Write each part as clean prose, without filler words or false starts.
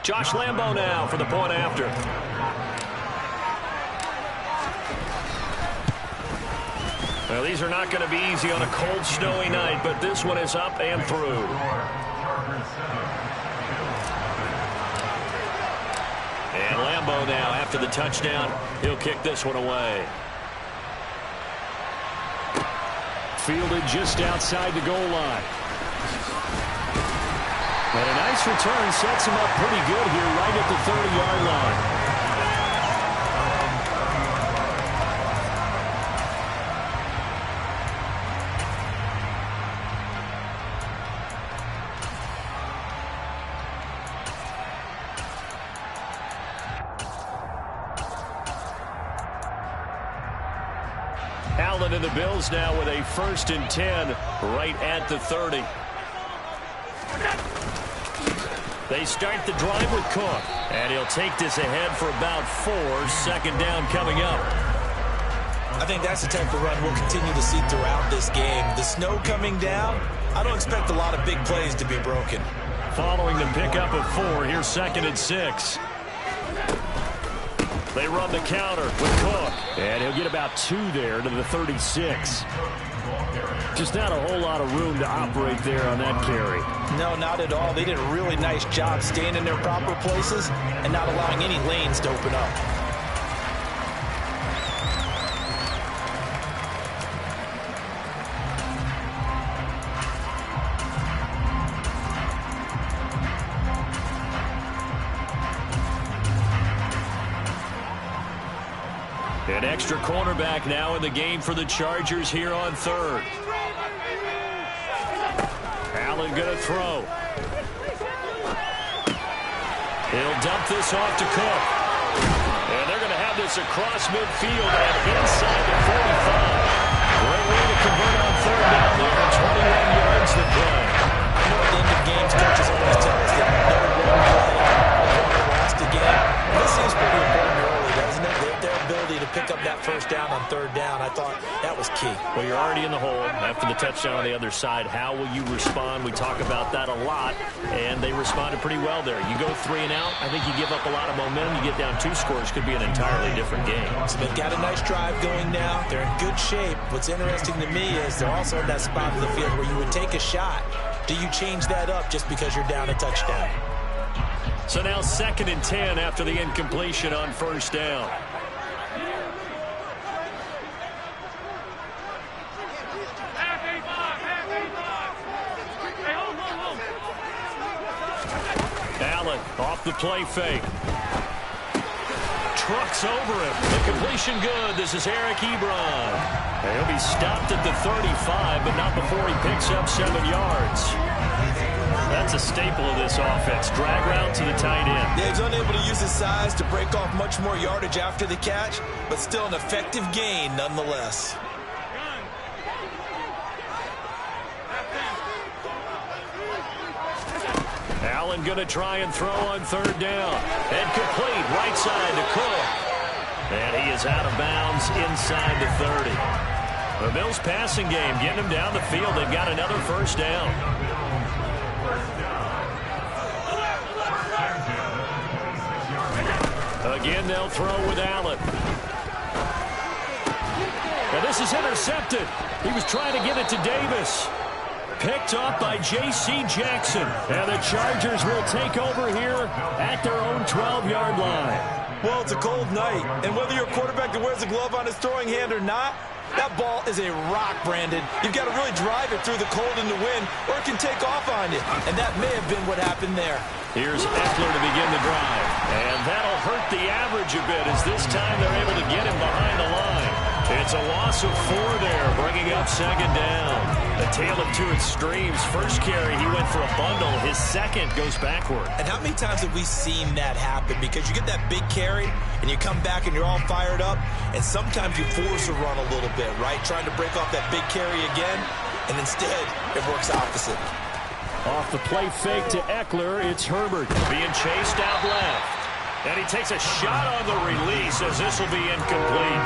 Josh Lambo now for the point after. Well, these are not going to be easy on a cold, snowy night, but this one is up and through. And Lambo now, after the touchdown, he'll kick this one away. Fielded just outside the goal line. And a nice return sets him up pretty good here right at the 30-yard line. Allen and the Bills now with a 1st and 10 right at the 30. They start the drive with Cook, and he'll take this ahead for about 4. 2nd down coming up. I think that's the type of run we'll continue to see throughout this game. The snow coming down, I don't expect a lot of big plays to be broken. Following the pickup of 4, here's 2nd and 6. They run the counter with Cook. And he'll get about 2 there to the 36. Just not a whole lot of room to operate there on that carry. No, not at all. They did a really nice job staying in their proper places and not allowing any lanes to open up. An extra cornerback now in the game for the Chargers here on 3rd. Allen going to throw. He'll dump this off to Cook. And they're going to have this across midfield and inside the 45. Great way to convert on 3rd down there. 21 yards to play. I know at the end of games, coaches always tell us that no one play will last a game. This seems pretty important early, doesn't it? Their ability to pick up that 1st down on 3rd down, I thought that was key. Well, you're already in the hole after the touchdown on the other side. How will you respond? We talk about that a lot, and they responded pretty well there. You go 3 and out, I think you give up a lot of momentum. You get down 2 scores, could be an entirely different game. So they've got a nice drive going now. They're in good shape. What's interesting to me is they're also in that spot of the field where you would take a shot. Do you change that up just because you're down a touchdown? So now 2nd and 10 after the incompletion on 1st down. Allen off the play fake. Trucks over him. The completion good. This is Eric Ebron. He'll be stopped at the 35, but not before he picks up 7 yards. That's a staple of this offense. Drag route to the tight end. Yeah, he's unable to use his size to break off much more yardage after the catch, but still an effective gain nonetheless. Allen going to try and throw on 3rd down. And complete right side to Cook. And he is out of bounds inside the 30. The Bills passing game getting them down the field. They've got another 1st down. Again, they'll throw with Allen. Now this is intercepted. He was trying to get it to Davis. Picked up by J.C. Jackson. And the Chargers will take over here at their own 12-yard line. Well, it's a cold night, and whether you're a quarterback that wears a glove on his throwing hand or not, that ball is a rock, Brandon. You've got to really drive it through the cold and the wind, or it can take off on you. And that may have been what happened there. Here's Eckler to begin the drive. And that'll hurt the average a bit as this time they're able to get him behind the line. It's a loss of 4 there, bringing up 2nd down. A tale of 2 extremes. First carry, he went for a bundle. His second goes backward. And how many times have we seen that happen? Because you get that big carry, and you come back and you're all fired up, and sometimes you force a run a little bit, right? Trying to break off that big carry again, and instead it works opposite. Off the play fake to Eckler, it's Herbert. Being chased out left. And he takes a shot on the release as this will be incomplete.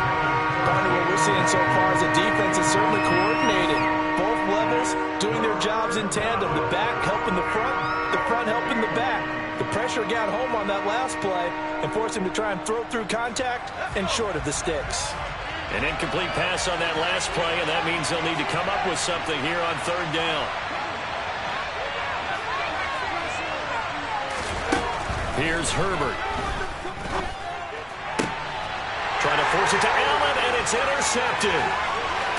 Partner, what we're seeing so far is the defense is certainly coordinated. Both levels doing their jobs in tandem. The back helping the front helping the back. The pressure got home on that last play and forced him to try and throw through contact and short of the sticks. An incomplete pass on that last play, and that means they'll need to come up with something here on third down. Here's Herbert. Trying to force it to Allen, and it's intercepted.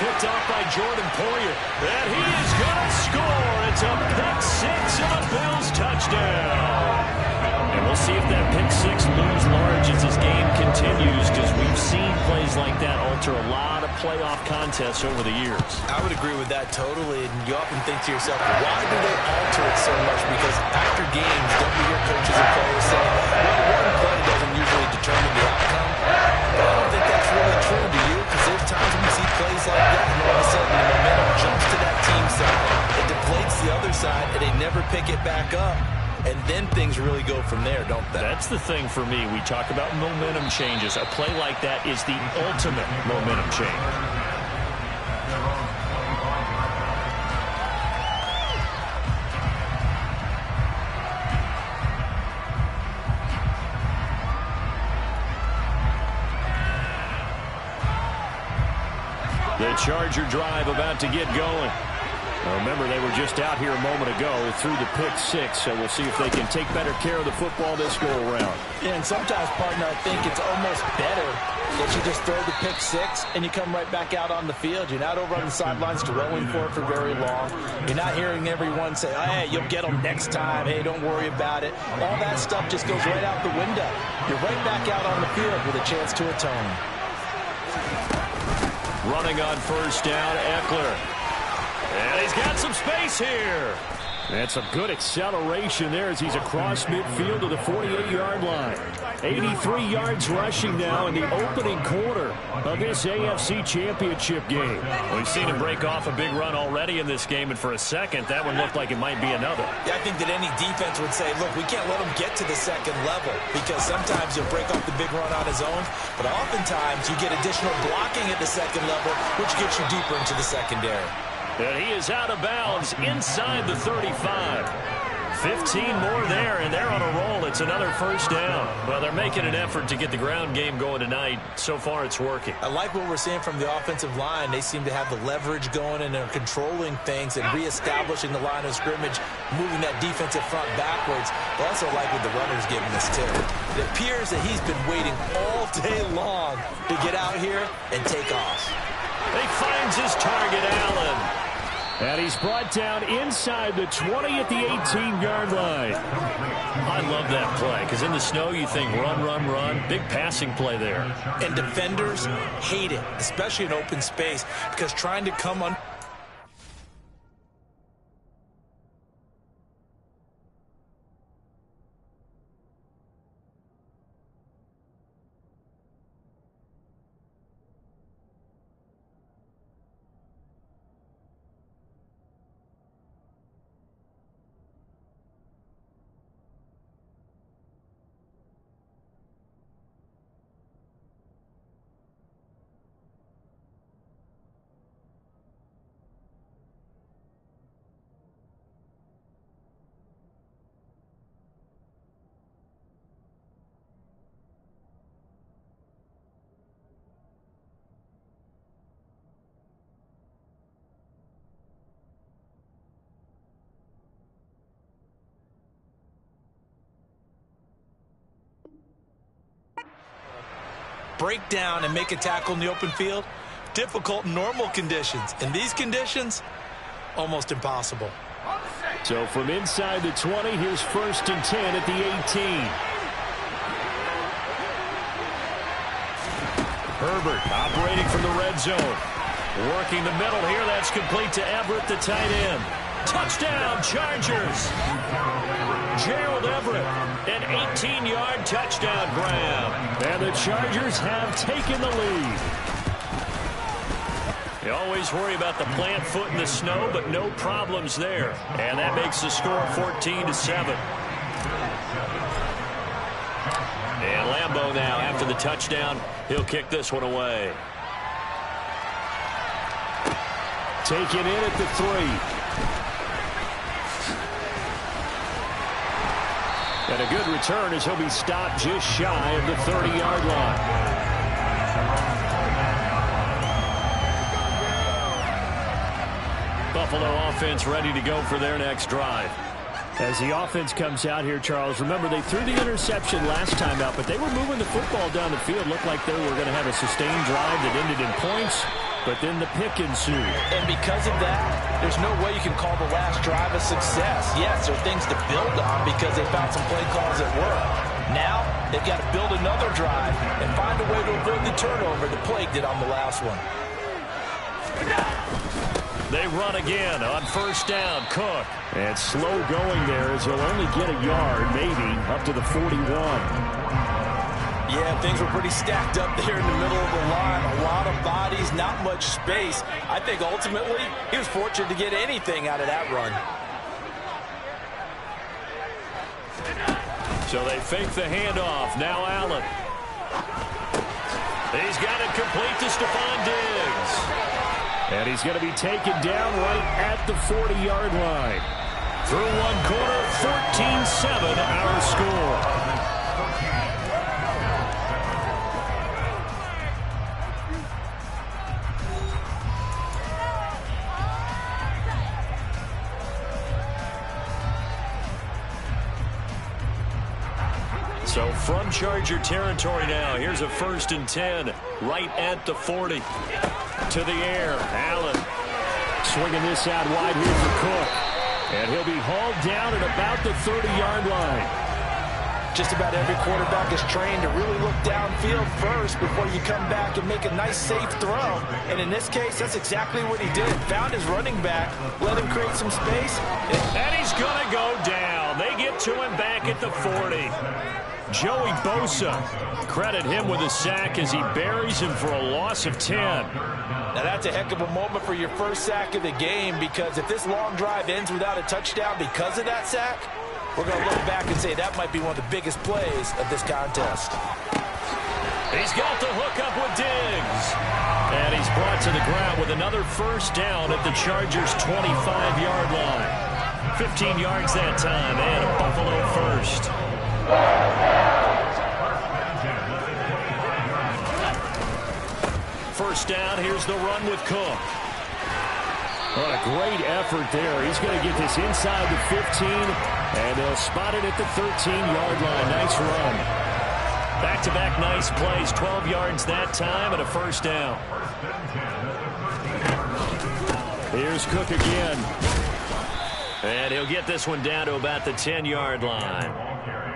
Picked off by Jordan Poyer. And he is going to score. It's a pick six and a Bills touchdown. And we'll see if that pick six looms large as this game continues, because we've seen plays like that alter a lot of playoff contests over the years. I would agree with that totally. And you often think to yourself, why do they alter it so much? Because after games, don't you hear coaches and players say, well, one play doesn't usually determine the outcome? But I don't think that's really true, do you? Because there's times when you see plays like that, and all of a sudden the momentum jumps to that team side. It deflates the other side, and they never pick it back up. And then things really go from there, don't they? That's the thing for me. We talk about momentum changes. A play like that is the ultimate momentum change. The Charger drive about to get going. Now remember, they were just out here a moment ago through the pick six, so we'll see if they can take better care of the football this go-around. Yeah, and sometimes, partner, I think it's almost better that you just throw the pick six and you come right back out on the field. You're not over on the sidelines dwelling for it for very long. You're not hearing everyone say, hey, you'll get them next time. Hey, don't worry about it. All that stuff just goes right out the window. You're right back out on the field with a chance to atone. Running on first down, Eckler. And he's got some space here. That's a good acceleration there as he's across midfield to the 48-yard line. 83 yards rushing now in the opening quarter of this AFC Championship game. We've seen him break off a big run already in this game, and for a second, that one looked like it might be another. Yeah, I think that any defense would say, look, we can't let him get to the second level, because sometimes he'll break off the big run on his own, but oftentimes you get additional blocking at the second level, which gets you deeper into the secondary. And he is out of bounds inside the 35. 15 more there, and they're on a roll. It's another first down. Well, they're making an effort to get the ground game going tonight. So far, it's working. I like what we're seeing from the offensive line. They seem to have the leverage going, and they're controlling things and reestablishing the line of scrimmage, moving that defensive front backwards. I also like what the runner's giving us, too. It appears that he's been waiting all day long to get out here and take off. He finds his target, Allen. And he's brought down inside the 20 at the 18-yard line. I love that play, because in the snow you think run, run, run. Big passing play there. And defenders hate it, especially in open space, because trying to come on. Break down and make a tackle in the open field, difficult in normal conditions. In these conditions, almost impossible. So from inside the 20, here's 1st and 10 at the 18. Herbert operating from the red zone. Working the middle here. That's complete to Everett, the tight end. Touchdown, Chargers. Gerald Everett, an 18-yard touchdown grab. And the Chargers have taken the lead. You always worry about the plant foot in the snow, but no problems there. And that makes the score 14-7. And Lambeau now, after the touchdown, he'll kick this one away. Taken in at the 3. And a good return as he'll be stopped just shy of the 30-yard line. Buffalo offense ready to go for their next drive. As the offense comes out here, Charles, remember they threw the interception last time out, but they were moving the football down the field. Looked like they were going to have a sustained drive that ended in points, but then the pick ensued. And because of that, there's no way you can call the last drive a success. Yes, there are things to build on because they found some play calls that work. Now, they've got to build another drive and find a way to avoid the turnover that plagued it on the last one. They run again on first down. Cook. And slow going there as he'll only get a yard, maybe, up to the 41. Yeah, things were pretty stacked up there in the middle of the line. A lot of bodies, not much space. I think ultimately he was fortunate to get anything out of that run. So they fake the handoff. Now Allen. He's got it complete to Stephon Diggs. And he's going to be taken down right at the 40-yard line. Through one quarter, 14-7 our score. So from Charger territory now, here's a 1st and 10 right at the 40. To the air, Allen swinging this out wide here for Cook. And he'll be hauled down at about the 30-yard line. Just about every quarterback is trained to really look downfield first before you come back and make a nice, safe throw. And in this case, that's exactly what he did. Found his running back, let him create some space. And he's going to go down. They get to him back at the 40. Joey Bosa, credit him with a sack as he buries him for a loss of 10. Now that's a heck of a moment for your first sack of the game, because if this long drive ends without a touchdown because of that sack, we're going to look back and say that might be one of the biggest plays of this contest. He's got the hook up with Diggs. And he's brought to the ground with another first down at the Chargers' 25-yard line. 15 yards that time, and a Buffalo first. First down, here's the run with Cook. What a great effort there. He's going to get this inside the 15, and they'll spot it at the 13-yard line. Nice run. Back-to-back nice plays, 12 yards that time, and a first down. Here's Cook again. And he'll get this one down to about the 10-yard line.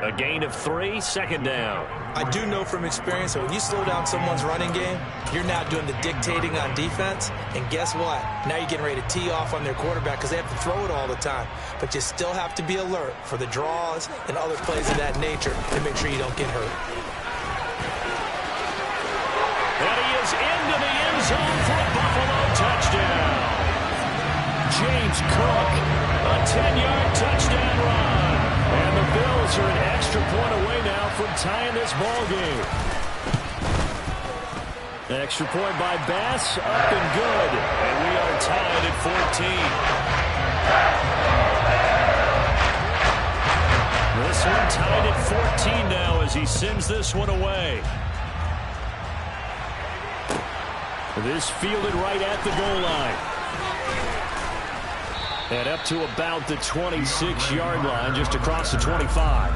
A gain of 3, second down. I do know from experience that when you slow down someone's running game, you're not doing the dictating on defense. And guess what? Now you're getting ready to tee off on their quarterback because they have to throw it all the time. But you still have to be alert for the draws and other plays of that nature to make sure you don't get hurt. And he is into the end zone for a Buffalo touchdown. James Cook, a 10-yard touchdown run. And the Bills are an extra point away now from tying this ball game. Extra point by Bass, up and good. And we are tied at 14. This one tied at 14 now as he sends this one away. This fielded right at the goal line. And up to about the 26-yard line, just across the 25.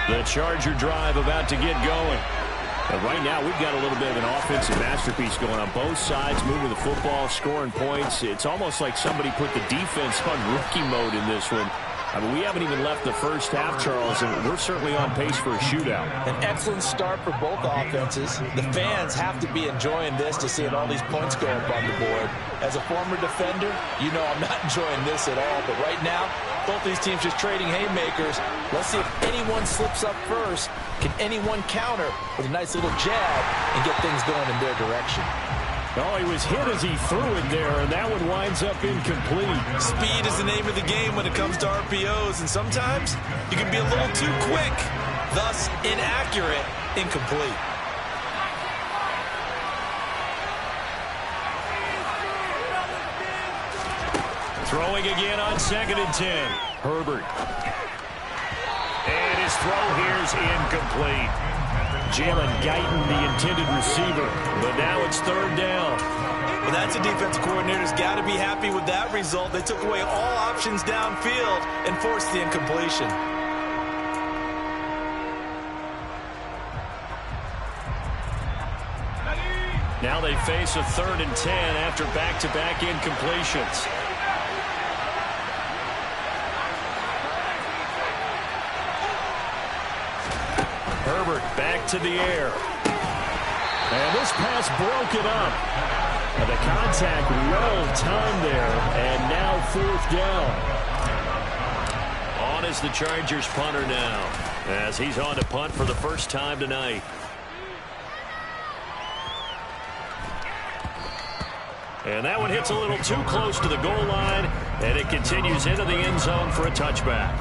The Charger drive about to get going. And right now, we've got a little bit of an offensive masterpiece going on both sides, moving the football, scoring points. It's almost like somebody put the defense on rookie mode in this one. I mean, we haven't even left the first half, Charles, and we're certainly on pace for a shootout. An excellent start for both offenses. The fans have to be enjoying this to see all these points go up on the board. As a former defender, you know I'm not enjoying this at all. But right now, both these teams just trading haymakers. Let's see if anyone slips up first. Can anyone counter with a nice little jab and get things going in their direction? Oh, he was hit as he threw it there, and that one winds up incomplete. Speed is the name of the game when it comes to RPOs, and sometimes you can be a little too quick. thus inaccurate, incomplete. Throwing again on 2nd and 10. Herbert. And his throw here's incomplete. Jalen Guyton, the intended receiver. But now it's 3rd down. Well, that's a defense coordinator's got to be happy with that result. They took away all options downfield and forced the incompletion. Now they face a 3rd and 10 after back-to-back incompletions. Herbert back to the air. And this pass broken up. And the contact well timed there. And now 4th down. On is the Chargers punter now, as he's on to punt for the first time tonight. And that one hits a little too close to the goal line, and it continues into the end zone for a touchback.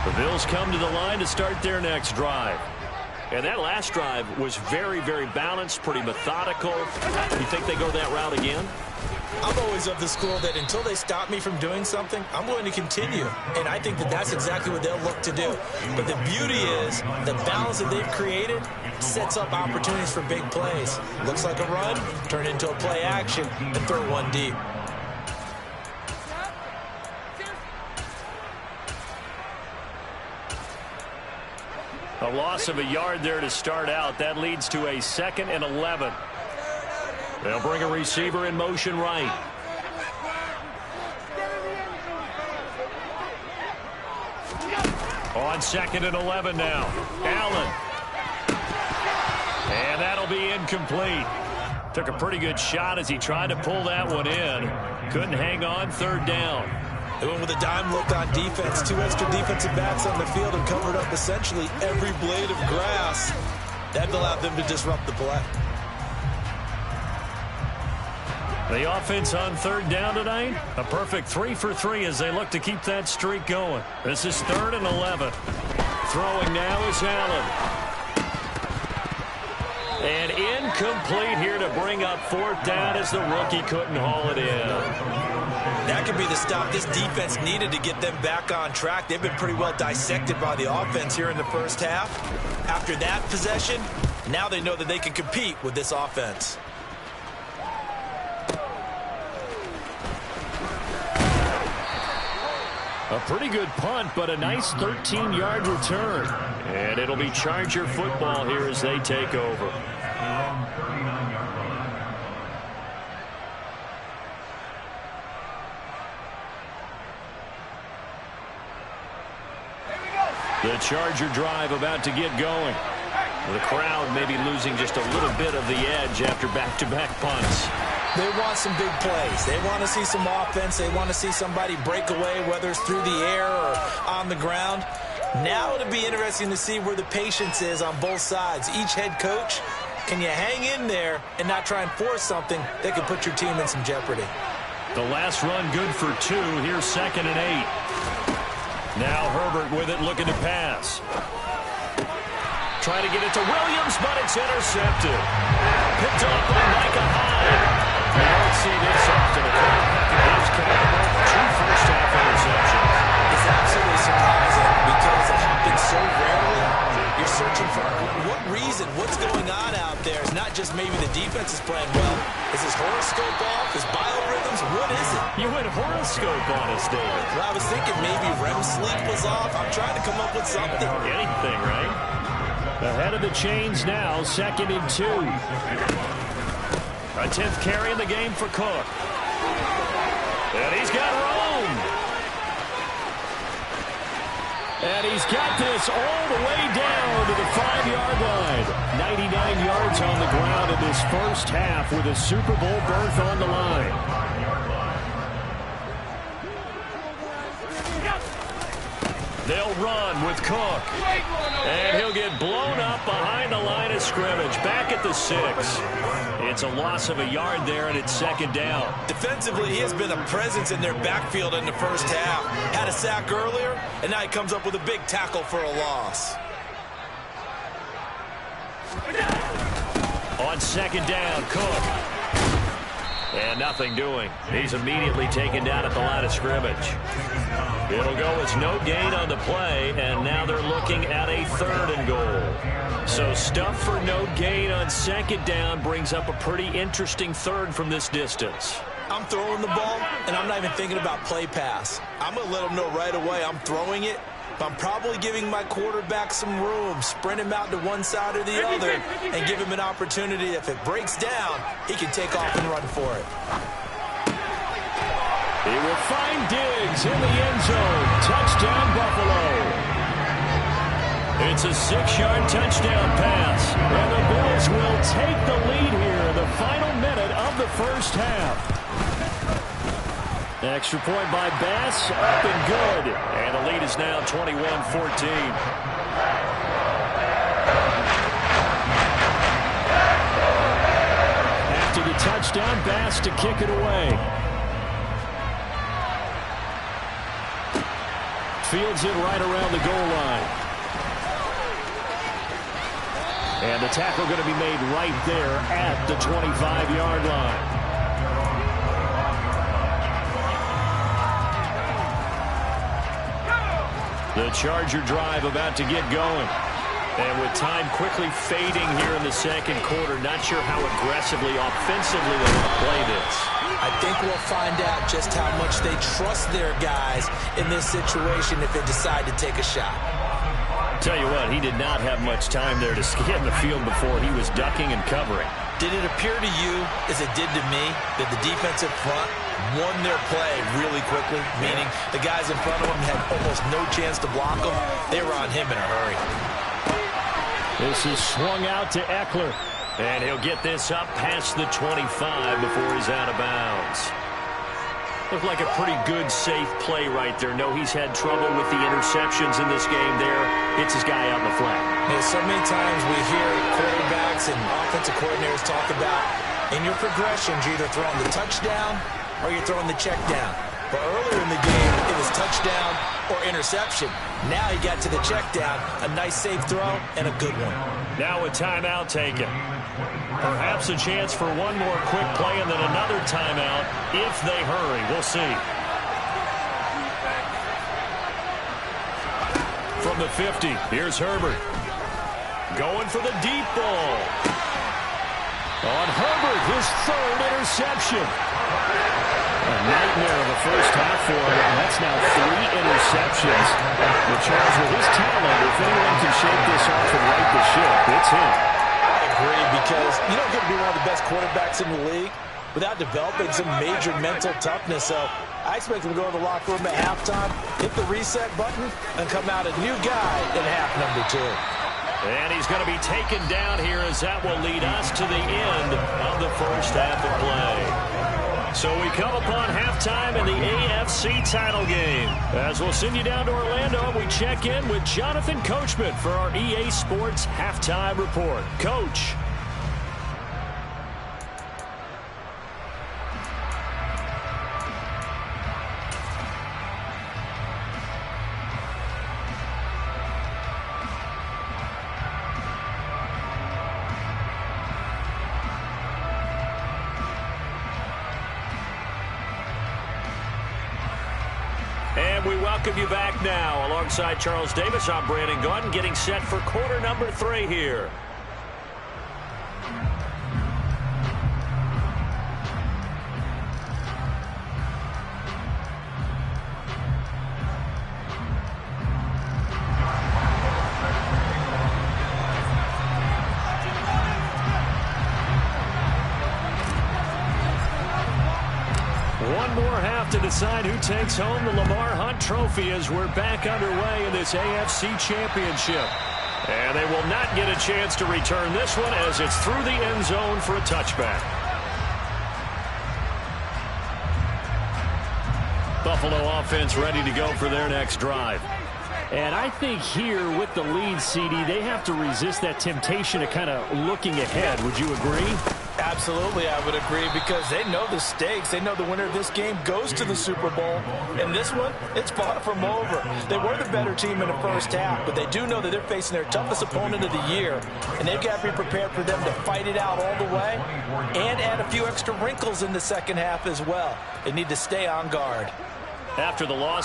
The Bills come to the line to start their next drive. And that last drive was very, very balanced, pretty methodical. You think they go that route again? I'm always of the school that until they stop me from doing something, I'm going to continue. And I think that that's exactly what they'll look to do. But the beauty is the balance that they've created sets up opportunities for big plays. Looks like a run, turn into a play action, and throw one deep. A loss of a yard there to start out. That leads to a 2nd and 11. They'll bring a receiver in motion right. On 2nd and 11 now. Allen. And that'll be incomplete. Took a pretty good shot as he tried to pull that one in. Couldn't hang on. 3rd down. They went with a dime look on defense. 2 extra defensive backs on the field and covered up essentially every blade of grass. That allowed them to disrupt the play. The offense on 3rd down tonight, a perfect 3 for 3 as they look to keep that streak going. This is 3rd and 11. Throwing now is Allen. And incomplete here to bring up 4th down as the rookie couldn't haul it in. That could be the stop this defense needed to get them back on track. They've been pretty well dissected by the offense here in the first half. After that possession, now they know that they can compete with this offense. A pretty good punt, but a nice 13-yard return. And it'll be Charger football here as they take over. The Charger drive about to get going. The crowd maybe losing just a little bit of the edge after back-to-back punts. They want some big plays. They want to see some offense. They want to see somebody break away, whether it's through the air or on the ground. Now it'll be interesting to see where the patience is on both sides. Each head coach, can you hang in there and not try and force something that could put your team in some jeopardy? The last run good for 2. Here's 2nd and 8. Now Herbert with it, looking to pass. Trying to get it to Williams, but it's intercepted. Picked up by Micah Hyde. We don't see this often. A quarterback is capable of 2 first-half interceptions. It's absolutely surprising because it happens so rarely. You're searching for what reason, what's going on out there. It's not just maybe the defense is playing well. Is his horoscope off? His biorhythms? What is it? You went horoscope on us, David. Well, I was thinking maybe REM sleep was off. I'm trying to come up with something. Anything, right? Ahead of the chains now, 2nd and 2. A 10th carry in the game for Cook. And he's got room. And he's got this all the way down to the 5-yard line. 99 yards on the ground in this first half with a Super Bowl berth on the line. They'll run with Cook. And he'll get blown up behind the line of scrimmage, back at the 6. It's a loss of a yard there, and it's second down. Defensively, he has been a presence in their backfield in the first half. Had a sack earlier, and now he comes up with a big tackle for a loss. On second down, Cook. And nothing doing. He's immediately taken down at the line of scrimmage. It'll go as no gain on the play, and now they're looking at a 3rd and goal. So stuff for no gain on second down brings up a pretty interesting 3rd from this distance. I'm throwing the ball, and I'm not even thinking about play pass. I'm going to let them know right away I'm throwing it, but I'm probably giving my quarterback some room, sprint him out to one side or the other, and give him an opportunity. If it breaks down, he can take off and run for it. He will find Diggs in the end zone. Touchdown, Buffalo. It's a 6-yard touchdown pass. And the Bills will take the lead here in the final minute of the first half. Extra point by Bass, up and good. And the lead is now 21-14. After the touchdown, Bass to kick it away. Fields it right around the goal line. And the tackle going to be made right there at the 25-yard line. The Charger drive about to get going. And with time quickly fading here in the second quarter, not sure how aggressively, offensively they want to play this. I think we'll find out just how much they trust their guys in this situation if they decide to take a shot. Tell you what, he did not have much time there to scan the field before he was ducking and covering. Did it appear to you, as it did to me, that the defensive front won their play really quickly? Meaning the guys in front of him had almost no chance to block him. They were on him in a hurry. This is swung out to Eckler. And he'll get this up past the 25 before he's out of bounds. Looked like a pretty good, safe play right there. No, he's had trouble with the interceptions in this game there. Hits his guy out in the flat. Yeah, so many times we hear quarterbacks and offensive coordinators talk about in your progressions, you're either throwing the touchdown or you're throwing the check down. But earlier in the game, it was touchdown or interception. Now he got to the check down, a nice safe throw, and a good one. Now a timeout taken. Perhaps a chance for one more quick play and then another timeout if they hurry. We'll see. From the 50, here's Herbert. Going for the deep ball. On Herbert, his 3rd interception. A nightmare of a first half for him, and that's now 3 interceptions. But Charles, with his talent, if anyone can shake this off and right the ship, it's him. I agree, because you don't get to be one of the best quarterbacks in the league without developing some major mental toughness. So I expect him to go in the locker room at halftime, hit the reset button, and come out a new guy in half number 2. And he's going to be taken down here as that will lead us to the end of the first half of play. So we come upon halftime in the AFC title game. As we'll send you down to Orlando, we check in with Jonathan Coachman for our EA Sports Halftime Report. Coach. And we welcome you back now. Alongside Charles Davis, I'm Brandon Gaudin, getting set for quarter number 3 here. One more half to decide who takes home the Lamar Hunt Trophy as we're back underway in this AFC Championship. And they will not get a chance to return this one as it's through the end zone for a touchback. Buffalo offense ready to go for their next drive. And I think here with the lead, CD, they have to resist that temptation of kind of looking ahead. Would you agree? Absolutely, I would agree, because they know the stakes. They know the winner of this game goes to the Super Bowl. And this one, it's far from over. They were the better team in the first half, but they do know that they're facing their toughest opponent of the year, and they've got to be prepared for them to fight it out all the way and add a few extra wrinkles in the second half as well. They need to stay on guard. After the loss